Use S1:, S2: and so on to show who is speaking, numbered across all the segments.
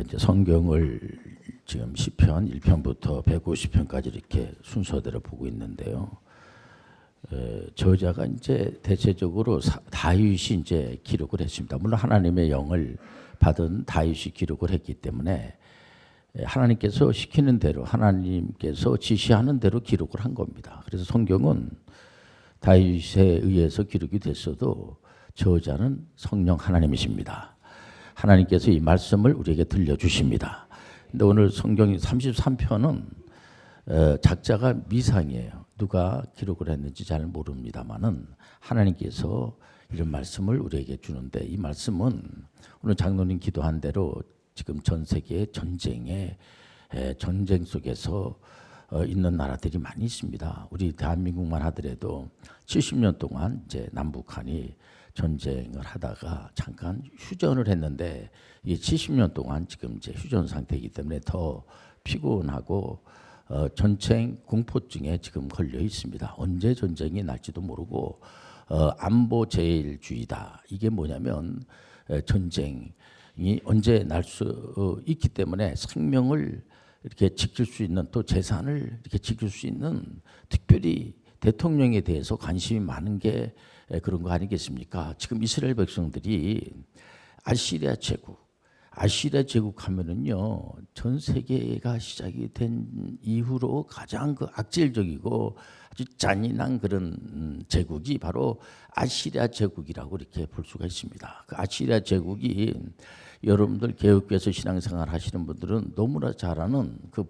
S1: 이제 성경을 지금 시편 1편부터 150편까지 이렇게 순서대로 보고 있는데요. 저자가 이제 대체적으로 다윗이 이제 기록을 했습니다. 물론 하나님의 영을 받은 다윗이 기록을 했기 때문에 하나님께서 시키는 대로, 하나님께서 지시하는 대로 기록을 한 겁니다. 그래서 성경은 다윗에 의해서 기록이 됐어도 저자는 성령 하나님이십니다. 하나님께서 이 말씀을 우리에게 들려주십니다. 근데 오늘 성경 33편은 작자가 미상이에요. 누가 기록을 했는지 잘 모릅니다만은 하나님께서 이런 말씀을 우리에게 주는데, 이 말씀은 오늘 장로님 기도한 대로 지금 전 세계의 전쟁 속에서 있는 나라들이 많이 있습니다. 우리 대한민국만 하더라도 70년 동안 이제 남북한이 전쟁을 하다가 잠깐 휴전을 했는데, 이게 70년 동안 지금 이제 휴전 상태이기 때문에 더 피곤하고 전쟁 공포증에 지금 걸려 있습니다. 언제 전쟁이 날지도 모르고 안보 제일주의다. 이게 뭐냐면 전쟁이 언제 날 수 있기 때문에 생명을 이렇게 지킬 수 있는, 또 재산을 이렇게 지킬 수 있는, 특별히 대통령에 대해서 관심이 많은 게 그런 거 아니겠습니까? 지금 이스라엘 백성들이 아시리아 제국 하면은요, 전 세계가 시작이 된 이후로 가장 그 악질적이고 아주 잔인한 그런 제국이 바로 아시리아 제국이라고 이렇게 볼 수가 있습니다. 그 아시리아 제국이, 여러분들 개혁교회에서 신앙생활 하시는 분들은 너무나 잘 아는 그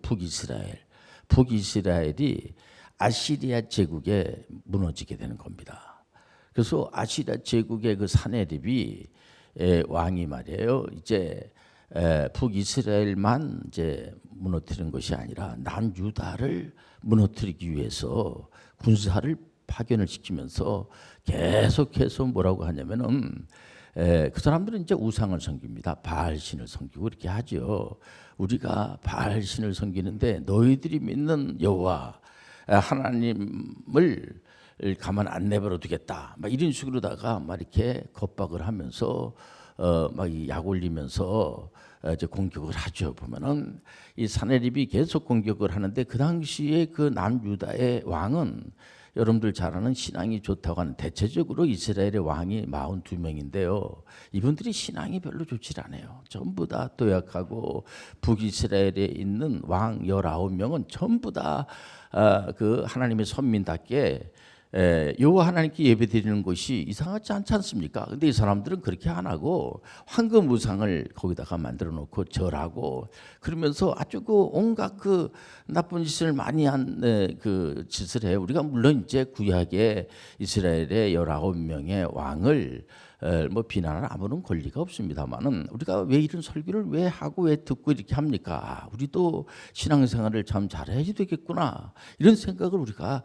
S1: 북이스라엘이 아시리아 제국에 무너지게 되는 겁니다. 그래서 아시리아 제국의 그 사내립이 왕이 말이에요, 이제 북이스라엘만 이제 무너뜨리는 것이 아니라 남유다를 무너뜨리기 위해서 군사를 파견을 시키면서 계속해서 뭐라고 하냐면은 그 사람들은 이제 우상을 섬깁니다. 바알신을 섬기고 이렇게 하죠. 우리가 바알신을 섬기는데 너희들이 믿는 여호와 하나님을 가만 안 내버려 두겠다. 막 이런 식으로다가 막 이렇게 겁박을 하면서 막 약 올리면서 이제 공격을 하죠. 보면은 이 사내립이 계속 공격을 하는데, 그 당시에 그 남유다의 왕은 여러분들 잘 아는 신앙이 좋다고 하는, 대체적으로 이스라엘의 왕이 42명인데요. 이분들이 신앙이 별로 좋지 않아요. 전부 다 도약하고, 북이스라엘에 있는 왕 19명은 전부 다 그 하나님의 선민답게 여호와 하나님께 예배드리는 것이 이상하지 않지 않습니까? 근데 이 사람들은 그렇게 안 하고 황금 우상을 거기다가 만들어 놓고 절하고, 그러면서 아주 그 온갖 그 나쁜 짓을 많이 한 그 짓을 해요. 우리가 물론 이제 구약의 이스라엘의 19명의 왕을 뭐 비난할 아무런 권리가 없습니다만은, 우리가 왜 이런 설교를 왜 하고 왜 듣고 이렇게 합니까? 우리도 신앙생활을 참 잘해야 되겠구나, 이런 생각을 우리가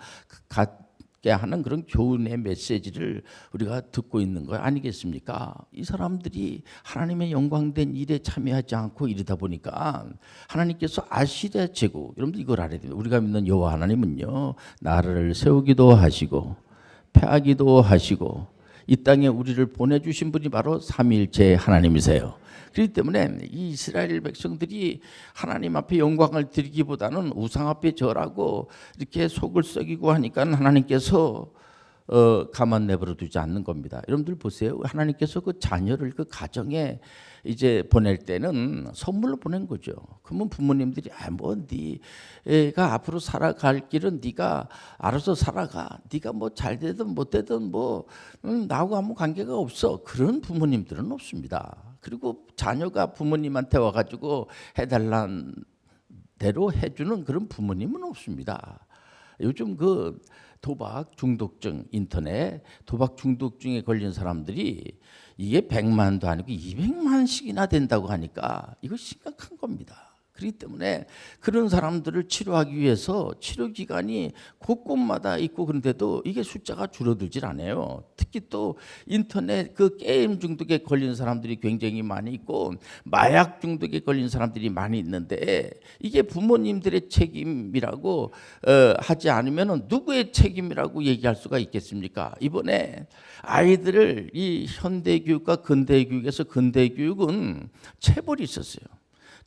S1: 갖게 하는 그런 교훈의 메시지를 우리가 듣고 있는 거 아니겠습니까? 이 사람들이 하나님의 영광된 일에 참여하지 않고 이러다 보니까 하나님께서 아시리아 제국, 여러분들 이걸 알아야 돼요. 우리가 믿는 여호와 하나님은요, 나라를 세우기도 하시고 패하기도 하시고 이 땅에 우리를 보내주신 분이 바로 삼위일체 하나님이세요. 그렇기 때문에 이 이스라엘 백성들이 하나님 앞에 영광을 드리기보다는 우상 앞에 절하고 이렇게 속을 썩이고 하니까 하나님께서 가만 내버려 두지 않는 겁니다. 여러분들 보세요. 하나님께서 그 자녀를 그 가정에 이제 보낼 때는 선물로 보낸 거죠. 그러면 부모님들이 뭐 네가 앞으로 살아갈 길은 네가 알아서 살아가. 네가 뭐 잘 되든 못 되든 뭐 나하고 아무 관계가 없어. 그런 부모님들은 없습니다. 그리고 자녀가 부모님한테 와가지고 해달라는 대로 해주는 그런 부모님은 없습니다. 요즘 그 도박 중독증, 인터넷 도박 중독증에 걸린 사람들이 이게 100만도 아니고 200만씩이나 된다고 하니까 이거 심각한 겁니다. 그렇기 때문에 그런 사람들을 치료하기 위해서 치료기관이 곳곳마다 있고, 그런데도 이게 숫자가 줄어들질 않아요. 특히 또 인터넷 그 게임 중독에 걸린 사람들이 굉장히 많이 있고, 마약 중독에 걸린 사람들이 많이 있는데, 이게 부모님들의 책임이라고 하지 않으면 누구의 책임이라고 얘기할 수가 있겠습니까? 이번에 아이들을 이 현대교육과 근대교육에서, 근대교육은 체벌이 있었어요.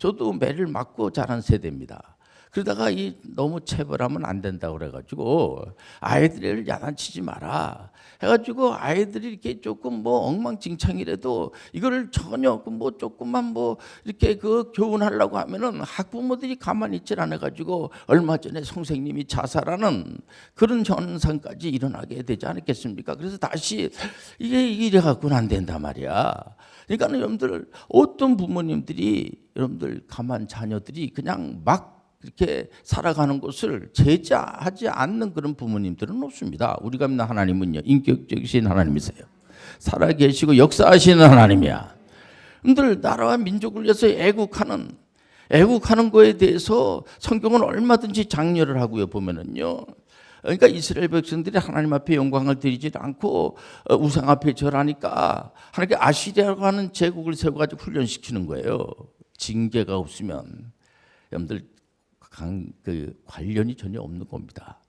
S1: 저도 매를 맞고 자란 세대입니다. 그러다가 이 너무 체벌하면 안 된다고 그래가지고 아이들을 야단치지 마라 해가지고 아이들이 이렇게 조금 뭐 엉망진창이라도 이거를 전혀 뭐 조금만 뭐 이렇게 그 교훈하려고 하면은 학부모들이 가만히 있질 않아가지고 얼마 전에 선생님이 자살하는 그런 현상까지 일어나게 되지 않았겠습니까? 그래서 다시 이게 이래 갖고는 안 된단 말이야. 그러니까 여러분들 어떤 부모님들이 여러분들 가만 자녀들이 그냥 막 이렇게 살아가는 것을 제재하지 않는 그런 부모님들은 없습니다. 우리가 믿는 하나님은요, 인격적이신 하나님이세요. 살아계시고 역사하시는 하나님이야. 여러분들 나라와 민족을 위해서 애국하는 거에 대해서 성경은 얼마든지 장려를 하고요. 보면은요. 그러니까 이스라엘 백성들이 하나님 앞에 영광을 드리지 않고 우상 앞에 절하니까 하나님께 아시리아라고 하는 제국을 세워가지고 훈련시키는 거예요. 징계가 없으면 여러분들 그 관련이 전혀 없는 겁니다.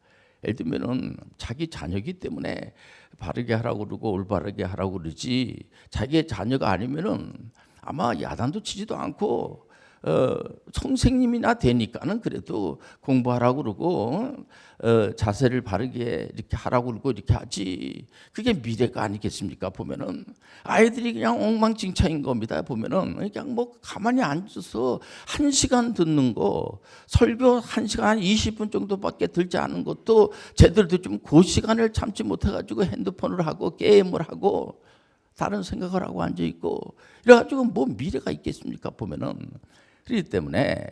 S1: 예를 들면은 자기 자녀이기 때문에 바르게 하라고 그러고 올바르게 하라고 그러지 자기의 자녀가 아니면은 아마 야단도 치지도 않고 선생님이나 되니까는 그래도 공부하라고 그러고 자세를 바르게 이렇게 하라고 그러고 이렇게 하지. 그게 미래가 아니겠습니까? 보면은 아이들이 그냥 엉망진창인 겁니다. 보면은 그냥 뭐 가만히 앉아서 1시간 듣는 거 설교 1시간 20분 정도밖에 들지 않은 것도 제대로 좀 그 시간을 참지 못해가지고 핸드폰을 하고 게임을 하고 다른 생각을 하고 앉아 있고 이래가지고 뭐 미래가 있겠습니까? 보면은. 그렇기 때문에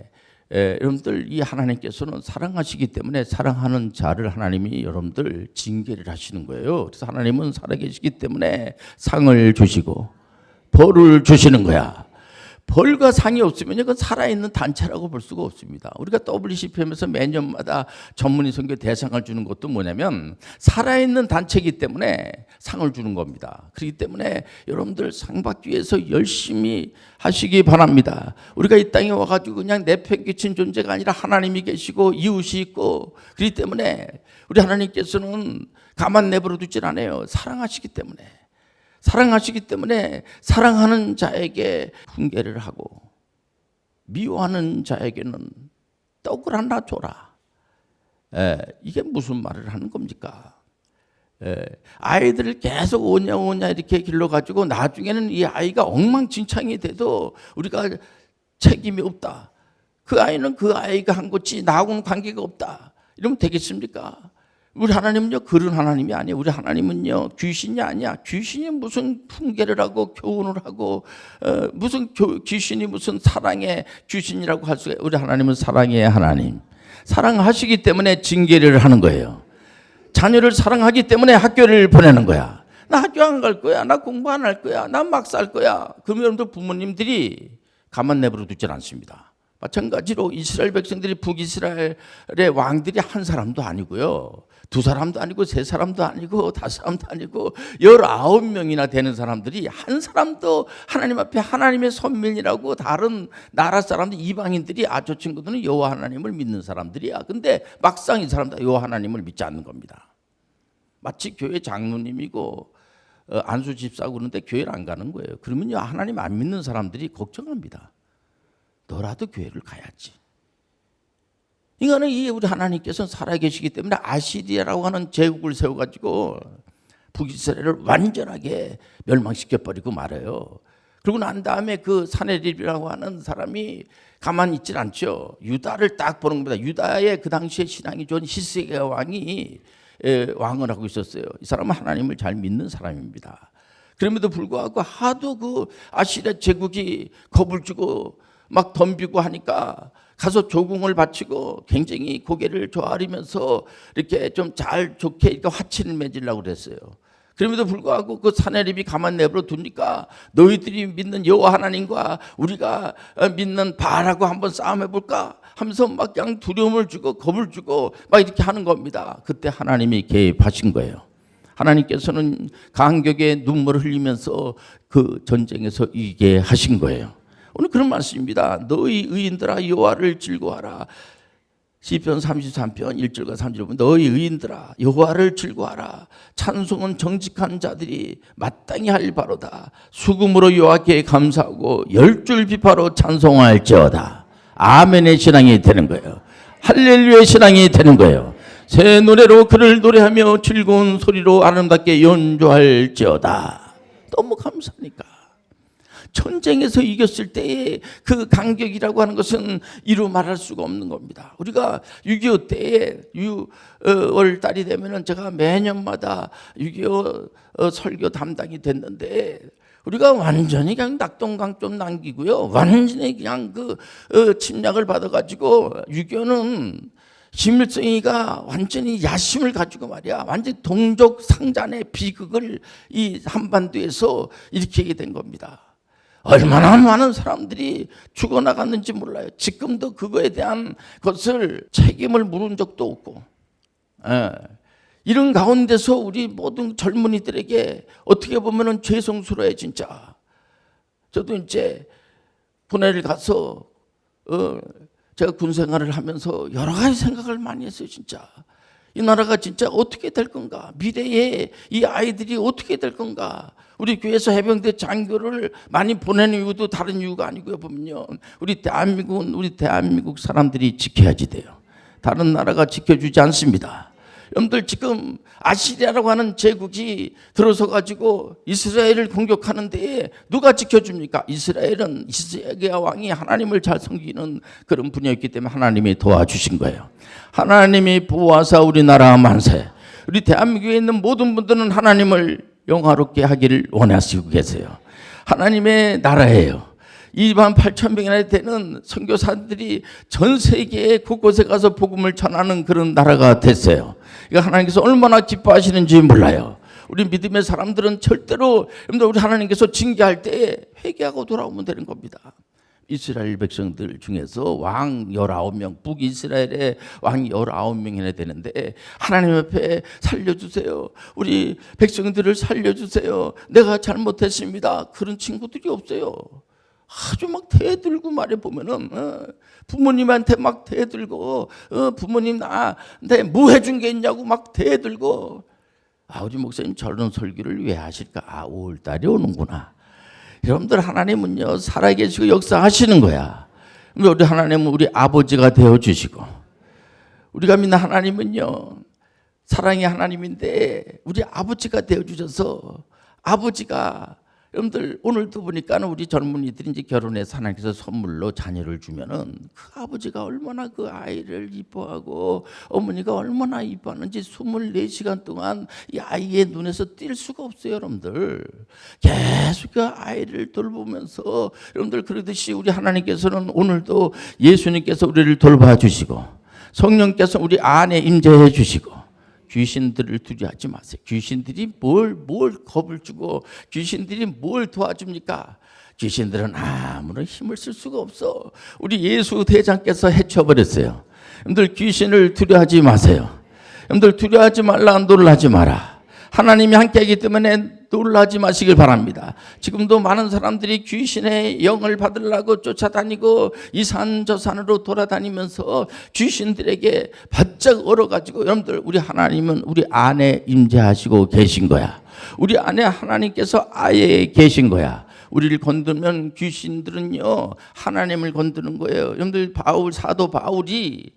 S1: 여러분들 이 하나님께서는 사랑하시기 때문에 사랑하는 자를 하나님이 여러분들 징계를 하시는 거예요. 그래서 하나님은 살아계시기 때문에 상을 주시고 벌을 주시는 거야. 벌과 상이 없으면 이건 살아있는 단체라고 볼 수가 없습니다. 우리가 WCPM에서 매년마다 전문의 선교 대상을 주는 것도 뭐냐면 살아있는 단체이기 때문에 상을 주는 겁니다. 그렇기 때문에 여러분들 상 받기 위해서 열심히 하시기 바랍니다. 우리가 이 땅에 와가지고 그냥 내팽개친 존재가 아니라 하나님이 계시고 이웃이 있고 그렇기 때문에 우리 하나님께서는 가만 내버려 두질 않아요. 사랑하시기 때문에 사랑하는 자에게 훈계를 하고 미워하는 자에게는 떡을 하나 줘라. 이게 무슨 말을 하는 겁니까? 아이들을 계속 오냐 이렇게 길러가지고 나중에는 이 아이가 엉망진창이 돼도 우리가 책임이 없다. 그 아이는 그 아이가 한 거지 나하고는 관계가 없다. 이러면 되겠습니까? 우리 하나님은요 그런 하나님이 아니에요. 우리 하나님은요 귀신이 아니야. 귀신이 무슨 훈계를 하고 교훈을 하고 귀신이 무슨 사랑의 귀신이라고 할 수가. 우리 하나님은 사랑의 하나님. 사랑하시기 때문에 징계를 하는 거예요. 자녀를 사랑하기 때문에 학교를 보내는 거야. 나 학교 안 갈 거야. 나 공부 안 할 거야. 나 막 살 거야. 그러면 여러분들 부모님들이 가만 내버려 두질 않습니다. 마찬가지로 이스라엘 백성들이 북이스라엘의 왕들이 한 사람도 아니고요. 2사람도 아니고 3사람도 아니고 5사람도 아니고 19명이나 되는 사람들이 한 사람도 하나님 앞에 하나님의 선민이라고 다른 나라 사람들 이방인들이 저 친구들은 여호와 하나님을 믿는 사람들이야. 근데 막상 이 사람들 여호와 하나님을 믿지 않는 겁니다. 마치 교회 장로님이고 안수 집사고 그러는데 교회를 안 가는 거예요. 그러면요 하나님 안 믿는 사람들이 걱정합니다. 너라도 교회를 가야지. 이거는 우리 하나님께서는 살아계시기 때문에 아시리아라고 하는 제국을 세워가지고 북이스라엘을 완전하게 멸망시켜버리고 말아요. 그러고 난 다음에 그 사네립이라고 하는 사람이 가만히 있질 않죠. 유다를 딱 보는 겁니다. 유다의 그 당시에 신앙이 좋은 히스기야 왕이 왕을 하고 있었어요. 이 사람은 하나님을 잘 믿는 사람입니다. 그럼에도 불구하고 하도 그 아시리아 제국이 겁을 주고 막 덤비고 하니까 가서 조공을 바치고 굉장히 고개를 조아리면서 이렇게 좀 잘 좋게 이렇게 화친을 맺으려고 그랬어요. 그럼에도 불구하고 그 사네립이 가만 내버려 두니까 너희들이 믿는 여호와 하나님과 우리가 믿는 바알하고 한번 싸움해 볼까 하면서 막 그냥 두려움을 주고 겁을 주고 막 이렇게 하는 겁니다. 그때 하나님이 개입하신 거예요. 하나님께서는 간격에 눈물을 흘리면서 그 전쟁에서 이기게 하신 거예요. 오늘 그런 말씀입니다. 너희 의인들아 여호와를 즐거워하라. 시편 33편 1절과 3절에 보면 너희 의인들아 여호와를 즐거워하라. 찬송은 정직한 자들이 마땅히 할 바로다. 수금으로 여호와께 감사하고 열줄 비파로 찬송할지어다. 아멘의 신앙이 되는 거예요. 할렐루야의 신앙이 되는 거예요. 새 노래로 그를 노래하며 즐거운 소리로 아름답게 연주할지어다. 너무 감사하니까. 전쟁에서 이겼을 때의 그 감격이라고 하는 것은 이루 말할 수가 없는 겁니다. 우리가 6.25 때에 6월 달이 되면은 제가 매년마다 6.25 설교 담당이 됐는데 우리가 완전히 그냥 낙동강좀 남기고요. 완전히 그냥 그 침략을 받아가지고 6.25는 김일성이가 완전히 야심을 가지고 말이야. 완전히 동족 상잔의 비극을 이 한반도에서 일으키게 된 겁니다. 얼마나 많은 사람들이 죽어나갔는지 몰라요. 지금도 그거에 대한 것을 책임을 물은 적도 없고. 이런 가운데서 우리 모든 젊은이들에게 어떻게 보면은 죄송스러워요, 진짜. 저도 이제 군에를 가서 제가 군 생활을 하면서 여러 가지 생각을 많이 했어요, 진짜. 이 나라가 진짜 어떻게 될 건가? 미래에 이 아이들이 어떻게 될 건가? 우리 교회에서 해병대 장교를 많이 보내는 이유도 다른 이유가 아니고요. 보면요, 우리 대한민국은 우리 대한민국 사람들이 지켜야지 돼요. 다른 나라가 지켜주지 않습니다. 여러분들 지금 아시리아라고 하는 제국이 들어서 가지고 이스라엘을 공격하는데 누가 지켜줍니까? 이스라엘은 이스라엘 왕이 하나님을 잘 섬기는 그런 분이었기 때문에 하나님이 도와주신 거예요. 하나님이 보호하사 우리나라 만세. 우리 대한민국에 있는 모든 분들은 하나님을 영화롭게 하기를 원하시고 계세요. 하나님의 나라예요. 2만 8천 명이나 되는 선교사들이 전 세계 곳곳에 가서 복음을 전하는 그런 나라가 됐어요. 이거 하나님께서 얼마나 기뻐하시는지 몰라요. 우리 믿음의 사람들은 절대로 우리 하나님께서 징계할 때 회개하고 돌아오면 되는 겁니다. 이스라엘 백성들 중에서 왕 19명, 북이스라엘의 왕 19명이나 되는데 하나님 앞에 살려주세요. 우리 백성들을 살려주세요. 내가 잘못했습니다. 그런 친구들이 없어요. 아주 막 대들고 말해보면은 부모님한테 막 대들고 부모님 나한테 뭐 해준 게 있냐고 막 대들고. 우리 목사님 저런 설교를 왜 하실까? 5월달이 오는구나. 여러분들 하나님은요 살아계시고 역사하시는 거야. 우리 하나님은 우리 아버지가 되어주시고 우리가 믿는 하나님은요 사랑의 하나님인데 우리 아버지가 되어주셔서 아버지가 여러분들 오늘도 보니까 우리 젊은이들이 이제 결혼해서 하나님께서 선물로 자녀를 주면은 그 아버지가 얼마나 그 아이를 이뻐하고 어머니가 얼마나 이뻐하는지 24시간 동안 이 아이의 눈에서 뗄 수가 없어요. 여러분들 계속 그 아이를 돌보면서 여러분들 그러듯이 우리 하나님께서는 오늘도 예수님께서 우리를 돌봐주시고 성령께서 우리 안에 임재해 주시고 귀신들을 두려워하지 마세요. 귀신들이 뭘 겁을 주고 귀신들이 뭘 도와줍니까? 귀신들은 아무런 힘을 쓸 수가 없어. 우리 예수 대장께서 해쳐버렸어요. 여러분들 귀신을 두려워하지 마세요. 여러분들 두려워하지 말라, 놀라지 마라. 하나님이 함께하기 때문에 놀라지 마시길 바랍니다. 지금도 많은 사람들이 귀신의 영을 받으려고 쫓아다니고 이 산 저 산으로 돌아다니면서 귀신들에게 바짝 얼어가지고 여러분들 우리 하나님은 우리 안에 임재하시고 계신 거야. 우리 안에 하나님께서 아예 계신 거야. 우리를 건들면 귀신들은요 하나님을 건드는 거예요. 여러분들 사도 바울이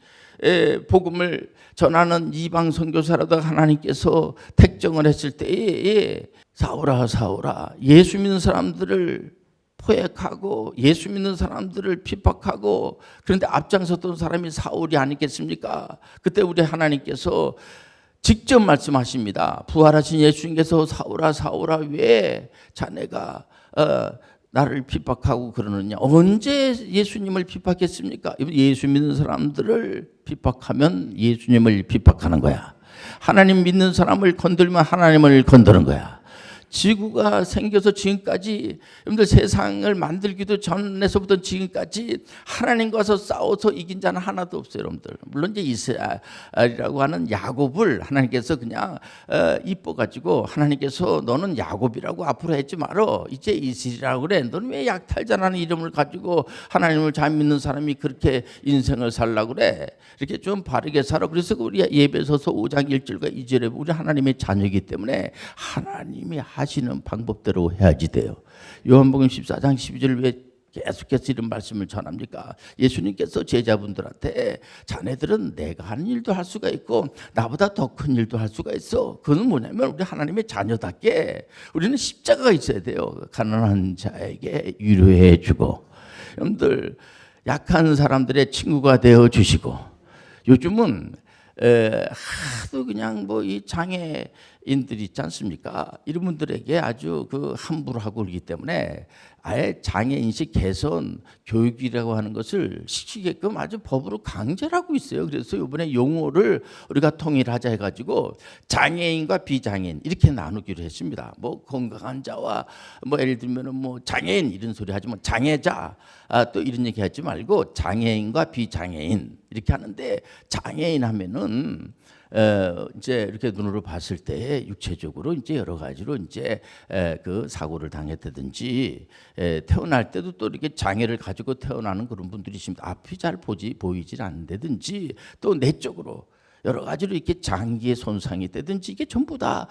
S1: 복음을 전하는 이방 선교사라도 하나님께서 택정을 했을 때에 사울아 사울아 예수 믿는 사람들을 포획하고 예수 믿는 사람들을 핍박하고 그런데 앞장섰던 사람이 사울이 아니겠습니까? 그때 우리 하나님께서 직접 말씀하십니다. 부활하신 예수님께서 사울아 사울아 왜 자네가 나를 핍박하고 그러느냐. 언제 예수님을 핍박했습니까? 예수 믿는 사람들을 핍박하면 예수님을 핍박하는 거야. 하나님 믿는 사람을 건들면 하나님을 건드는 거야. 지구가 생겨서 지금까지 여러분들 세상을 만들기도 전에서부터 지금까지 하나님과서 싸워서 이긴 자는 하나도 없어요, 여러분들. 물론 이제 이스라엘이라고 하는 야곱을 하나님께서 그냥 이뻐가지고 하나님께서 너는 야곱이라고 앞으로 했지 말어. 이제 이스라엘이라고 그래. 너는 왜 약탈자라는 이름을 가지고 하나님을 잘 믿는 사람이 그렇게 인생을 살라고 그래. 이렇게 좀 바르게 살아. 그래서 우리 예배소서 5장 1절과 2절에 우리 하나님의 자녀이기 때문에 하나님이 하시는 방법대로 해야지 돼요. 요한복음 14장 12절 왜 계속해서 이런 말씀을 전합니까? 예수님께서 제자분들한테 자네들은 내가 하는 일도 할 수가 있고 나보다 더 큰 일도 할 수가 있어. 그건 뭐냐면 우리 하나님의 자녀답게 우리는 십자가가 있어야 돼요. 가난한 자에게 위로해 주고 여러분들 약한 사람들의 친구가 되어 주시고 요즘은 하도 그냥 뭐 이 장애인들이 있지 않습니까? 이런 분들에게 아주 그 함부로 하고 그러기 때문에 아예 장애인식 개선 교육이라고 하는 것을 시키게끔 아주 법으로 강제를 하고 있어요. 그래서 이번에 용어를 우리가 통일하자 해가지고 장애인과 비장애인 이렇게 나누기로 했습니다. 뭐 건강한 자와 뭐 예를 들면은 뭐 장애인 이런 소리 하지만 장애자 또 이런 얘기 하지 말고 장애인과 비장애인 이렇게 하는데 장애인 하면은 이제 이렇게 눈으로 봤을 때 육체적으로 이제 여러 가지로 이제 그 사고를 당했다든지 태어날 때도 또 이렇게 장애를 가지고 태어나는 그런 분들이 있습니다. 앞이 잘 보이질 않는다든지 또 내적으로 여러 가지로 이렇게 장기의 손상이 되든지 이게 전부 다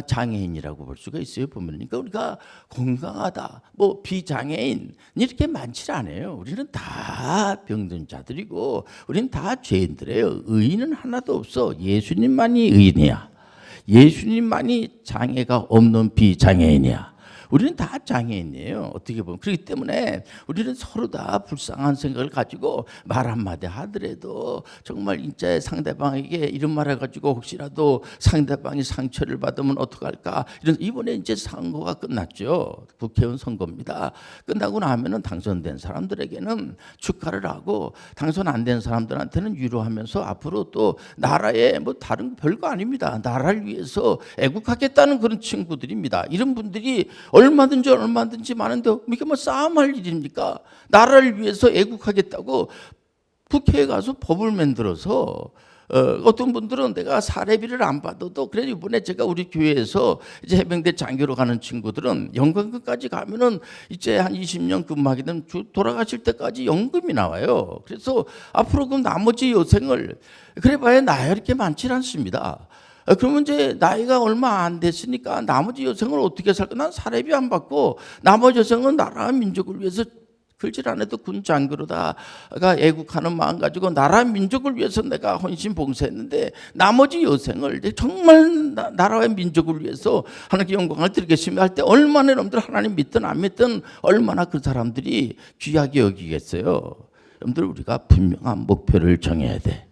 S1: 장애인이라고 볼 수가 있어요. 보면 그러니까 우리가 건강하다, 뭐 비장애인 이렇게 많지 않아요. 우리는 다 병든 자들이고 우리는 다 죄인들이에요. 의인은 하나도 없어. 예수님만이 의인이야. 예수님만이 장애가 없는 비장애인이야. 우리는 다 장애인이에요. 어떻게 보면. 그렇기 때문에 우리는 서로 다 불쌍한 생각을 가지고 말 한마디 하더라도 정말 진짜 상대방에게 이런 말 해가지고 혹시라도 상대방이 상처를 받으면 어떡할까. 이번에 이제 선거가 끝났죠. 국회의원 선거입니다. 끝나고 나면은 당선된 사람들에게는 축하를 하고 당선 안 된 사람들한테는 위로하면서 앞으로 또 나라에 뭐 다른 별거 아닙니다. 나라를 위해서 애국하겠다는 그런 친구들입니다. 이런 분들이 얼마든지 많은데 이게 뭐 싸움할 일입니까? 나라를 위해서 애국하겠다고 국회에 가서 법을 만들어서 어떤 분들은 내가 사례비를 안 받아도 그래 이번에 제가 우리 교회에서 이제 해병대 장교로 가는 친구들은 연금까지 가면은 이제 한 20년 근무하게 되면 돌아가실 때까지 연금이 나와요. 그래서 앞으로 그 나머지 여생을 그래봐야 나야 이렇게 많지 않습니다. 그러면 이제 나이가 얼마 안 됐으니까 나머지 여생을 어떻게 살까? 난 사례비 안 받고 나머지 여생은 나라 민족을 위해서 글질 안 해도 군 장교로다가 애국하는 마음 가지고 나라 민족을 위해서 내가 헌신 봉사했는데 나머지 여생을 정말 나라와 민족을 위해서 하나님께 영광을 드리겠습니다 할 때 얼마나 여러분들 하나님 믿든 안 믿든 얼마나 그 사람들이 귀하게 여기겠어요. 여러분들 우리가 분명한 목표를 정해야 돼.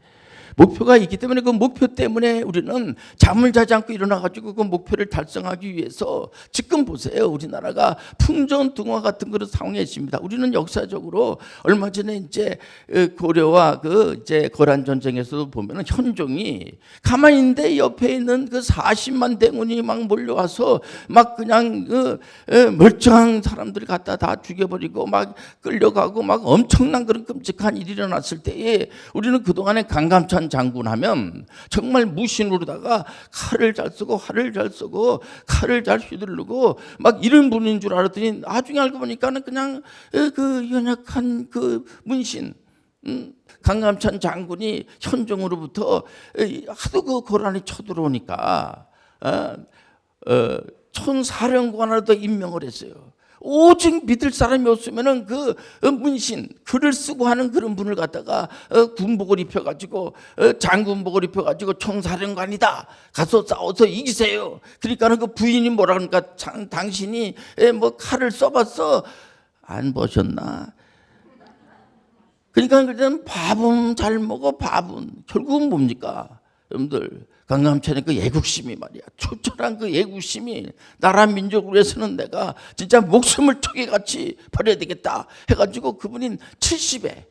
S1: 목표가 있기 때문에 그 목표 때문에 우리는 잠을 자지 않고 일어나가지고 그 목표를 달성하기 위해서 지금 보세요. 우리나라가 풍전등화 같은 그런 상황에 있습니다. 우리는 역사적으로 얼마 전에 이제 고려와 그 이제 거란 전쟁에서도 보면은 현종이 가만히 있는데 옆에 있는 그 40만 대군이 막 몰려와서 막 그냥 그 멀쩡한 사람들 갖다 다 죽여버리고 막 끌려가고 막 엄청난 그런 끔찍한 일이 일어났을 때에 우리는 그동안에 강감찬 장군 하면 정말 무신으로다가 칼을 잘 쓰고 활을 잘 쓰고 칼을 잘 휘두르고 막 이런 분인 줄 알았더니 나중에 알고 보니까는 그냥 그 연약한 그 문신 강감찬 장군이 현종으로부터 하도 그 고란이 쳐들어오니까 촌사령관으로도 임명을 했어요. 오직 믿을 사람이 없으면은 그 문신 글을 쓰고 하는 그런 분을 갖다가 군복을 입혀가지고 장군복을 입혀가지고 총사령관이다 가서 싸워서 이기세요. 그러니까는 그 부인이 뭐라 그러니까 당신이 뭐 칼을 써봤어 안 보셨나? 그러니까 그때는 밥은 잘 먹어. 밥은 결국은 뭡니까 여러분들? 강감찬의 그 애국심이 말이야. 초철한 그 애국심이 나라 민족을 위해서는 내가 진짜 목숨을 척에같이 버려야 되겠다 해가지고 그분이 70에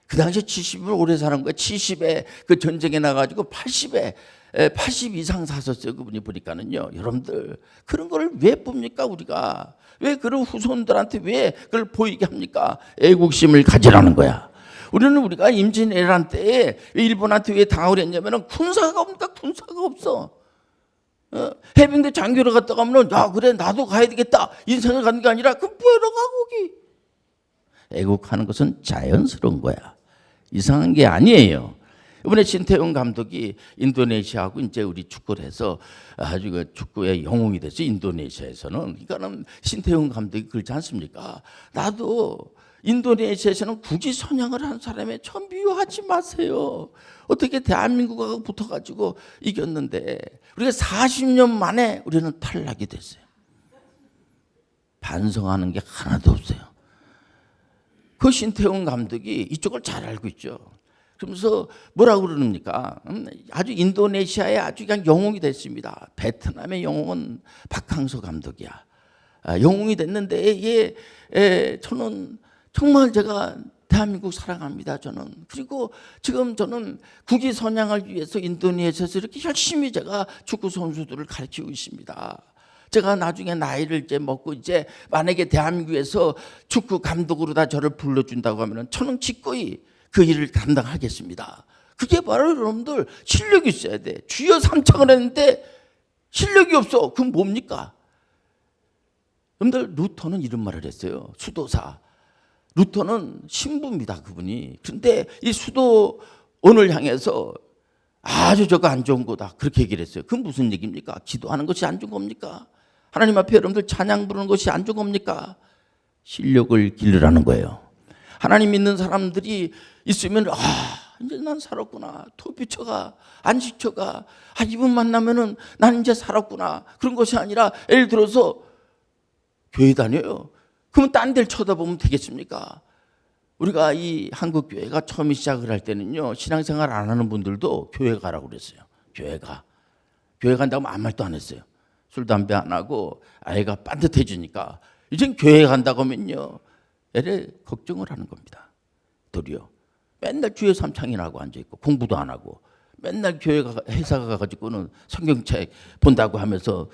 S1: 그 당시에 70을 오래 사는 거야. 70에 그 전쟁에 나가지고 80에 80 이상 사셨어요. 그분이 보니까는요. 여러분들 그런 거를 왜 봅니까? 우리가 왜 그런 후손들한테 왜 그걸 보이게 합니까? 애국심을 가지라는 거야. 우리가 임진왜란 때에 일본한테 왜 당하고 했냐면은 군사가 없니까? 군사가 없어. 해병대 장교를 갔다가 하면은 야 그래 나도 가야 되겠다 인생을 가는 게 아니라 그 뭐하러 가 거기. 애국하는 것은 자연스러운 거야. 이상한 게 아니에요. 이번에 신태용 감독이 인도네시아하고 이제 우리 축구를 해서 아주 그 축구의 영웅이 됐어요. 인도네시아에서는. 그러니까는 신태용 감독이 그렇지 않습니까? 나도 인도네시아에서는 국지 선양을 한 사람에 참 미워하지 마세요. 어떻게 대한민국하고 붙어가지고 이겼는데 우리가 40년 만에 우리는 탈락이 됐어요. 반성하는 게 하나도 없어요. 그 신태용 감독이 이쪽을 잘 알고 있죠. 그러면서 뭐라고 그러십니까? 아주 인도네시아의 아주 그냥 영웅이 됐습니다. 베트남의 영웅은 박항서 감독이야. 영웅이 됐는데 저는 정말 제가 대한민국 사랑합니다. 저는. 그리고 지금 저는 국위 선양을 위해서 인도네시아에서 이렇게 열심히 제가 축구 선수들을 가르치고 있습니다. 제가 나중에 나이를 이제 먹고 이제 만약에 대한민국에서 축구 감독으로 다 저를 불러준다고 하면 저는 기꺼이 그 일을 감당하겠습니다. 그게 바로 여러분들 실력이 있어야 돼. 주여 3창을 했는데 실력이 없어. 그건 뭡니까? 여러분들 루터는 이런 말을 했어요. 수도사. 루터는 신부입니다. 그분이. 그런데 이 수도원을 향해서 아주 저거 안 좋은 거다. 그렇게 얘기를 했어요. 그건 무슨 얘기입니까? 기도하는 것이 안 좋은 겁니까? 하나님 앞에 여러분들 찬양 부르는 것이 안 좋은 겁니까? 실력을 기르라는 거예요. 하나님 믿는 사람들이 있으면 이제 난 살았구나. 토비쳐가 안 지쳐가. 이분 만나면은 난 이제 살았구나. 그런 것이 아니라 예를 들어서 교회 다녀요. 그러면 딴 데를 쳐다보면 되겠습니까? 우리가 이 한국 교회가 처음 시작을 할 때는요. 신앙생활 안 하는 분들도 교회 가라고 그랬어요. 교회 간다고 아무 말도 안 했어요. 술 담배 안 하고 아이가 반듯해지니까 이젠 교회 간다고 하면요. 애를 걱정을 하는 겁니다. 도리어 맨날 주의 삼창이나 하고 앉아있고 공부도 안 하고 맨날 회사 가가지고는 성경책 본다고 하면서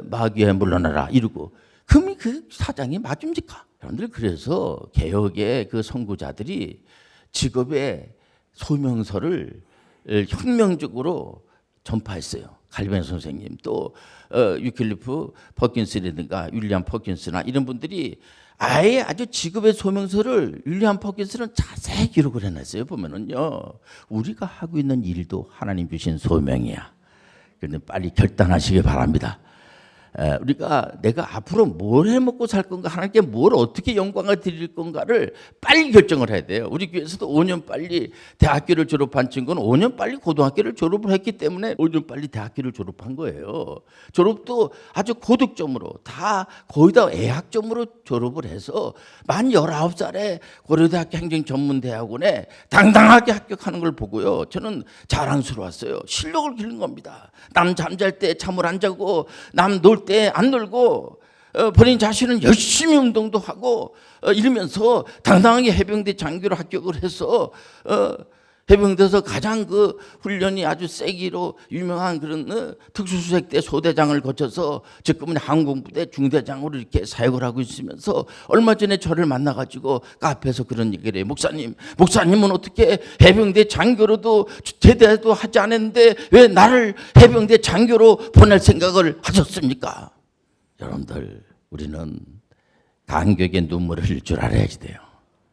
S1: 마귀에 물러나라 이러고 그럼 그 사장이 맞습니까? 여러분들 그래서 개혁의 그 선구자들이 직업의 소명서를 혁명적으로 전파했어요. 갈벤 선생님 또 유클리프 퍼킨스라든가 윌리엄 퍼킨스나 이런 분들이 아예 아주 직업의 소명서를 윌리엄 퍼킨스는 자세히 기록을 해놨어요. 보면은요, 우리가 하고 있는 일도 하나님 주신 소명이야. 그런데 빨리 결단하시기 바랍니다. 우리가 내가 앞으로 뭘 해먹고 살 건가, 하나님께 뭘 어떻게 영광을 드릴 건가를 빨리 결정을 해야 돼요. 우리 교회에서도 5년 빨리 대학교를 졸업한 친구는 5년 빨리 고등학교를 졸업을 했기 때문에 5년 빨리 대학교를 졸업한 거예요. 졸업도 아주 고득점으로 다 거의 다 애학점으로 졸업을 해서 만 19살에 고려대학교 행정전문대학원에 당당하게 합격하는 걸 보고요. 저는 자랑스러웠어요. 실력을 기른 겁니다. 남 잠잘 때 잠을 안 자고 남 놀 때 안 놀고 본인 자신은 열심히 운동도 하고 이러면서 당당하게 해병대 장교로 합격을 해서 해병대에서 가장 그 훈련이 아주 세기로 유명한 그런 특수수색대 소대장을 거쳐서 지금은 항공부대 중대장으로 이렇게 사역을 하고 있으면서 얼마 전에 저를 만나가지고 카페에서 그런 얘기를 해요. 목사님은 어떻게 해병대 장교로도 제대도 하지 않았는데 왜 나를 해병대 장교로 보낼 생각을 하셨습니까? 여러분들 우리는 감격의 눈물을 흘릴 줄 알아야지 돼요.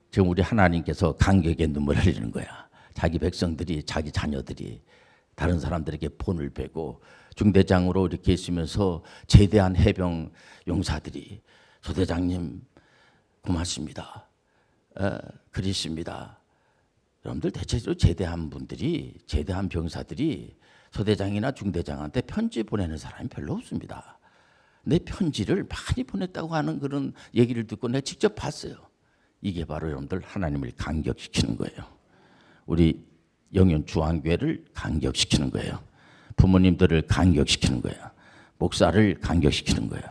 S1: 지금 우리 하나님께서 감격의 눈물을 흘리는 거야. 자기 백성들이, 자기 자녀들이 다른 사람들에게 본을 베고 중대장으로 이렇게 있으면서 제대한 해병 용사들이 소대장님 고맙습니다. 그리십니다. 여러분들 대체적으로 제대한 분들이, 제대한 병사들이 소대장이나 중대장한테 편지 보내는 사람이 별로 없습니다. 내 편지를 많이 보냈다고 하는 그런 얘기를 듣고 내가 직접 봤어요. 이게 바로 여러분들 하나님을 감격시키는 거예요. 우리 영현 주한교회를 감격시키는 거예요. 부모님들을 감격시키는 거예요. 목사를 감격시키는 거예요.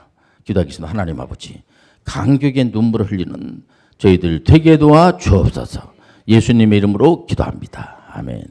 S1: 기도하겠습니다. 하나님 아버지, 감격의 눈물을 흘리는 저희들 되게 도와 주옵소서. 예수님의 이름으로 기도합니다. 아멘.